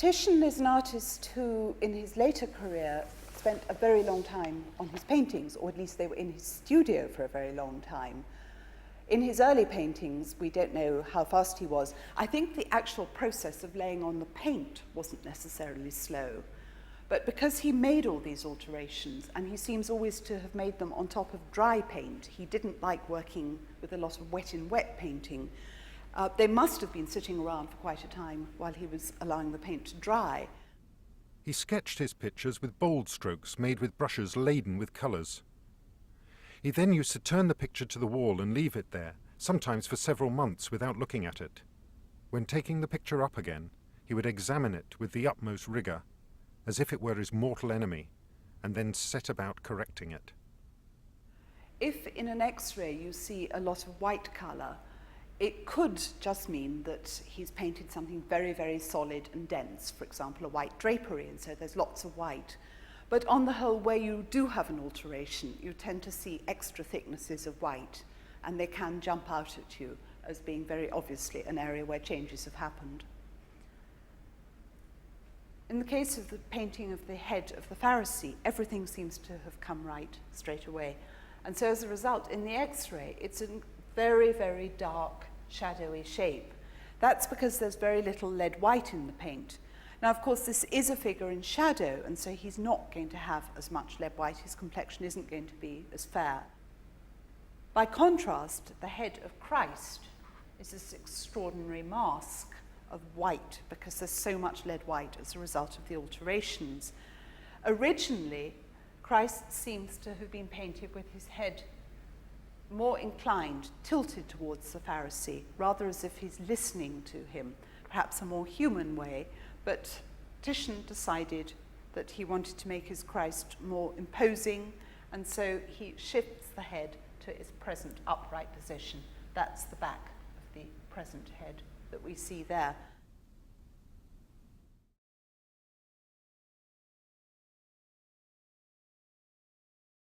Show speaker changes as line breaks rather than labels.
Titian is an artist who, in his later career, spent a very long time on his paintings, or at least they were in his studio for a very long time. In his early paintings, we don't know how fast he was. I think the actual process of laying on the paint wasn't necessarily slow. But because he made all these alterations, and he seems always to have made them on top of dry paint, he didn't like working with a lot of wet painting. They must have been sitting around for quite a time while he was allowing the paint to dry.
He sketched his pictures with bold strokes made with brushes laden with colours. He then used to turn the picture to the wall and leave it there, sometimes for several months without looking at it. When taking the picture up again, he would examine it with the utmost rigour, as if it were his mortal enemy, and then set about correcting it.
If in an X-ray you see a lot of white colour, it could just mean that he's painted something very, very solid and dense, for example, a white drapery, and so there's lots of white. But on the whole, where you do have an alteration, you tend to see extra thicknesses of white, and they can jump out at you as being very obviously an area where changes have happened. In the case of the painting of the head of the Pharisee, everything seems to have come right straight away. And so as a result, in the X-ray, it's a very, very dark, shadowy shape. That's because there's very little lead white in the paint. Now, of course, this is a figure in shadow, and so he's not going to have as much lead white. His complexion isn't going to be as fair. By contrast, the head of Christ is this extraordinary mask of white, because there's so much lead white as a result of the alterations. Originally, Christ seems to have been painted with his head more inclined, tilted towards the Pharisee, rather as if he's listening to him, perhaps a more human way. But Titian decided that he wanted to make his Christ more imposing, and so he shifts the head to its present upright position. That's the back of the present head that we see there.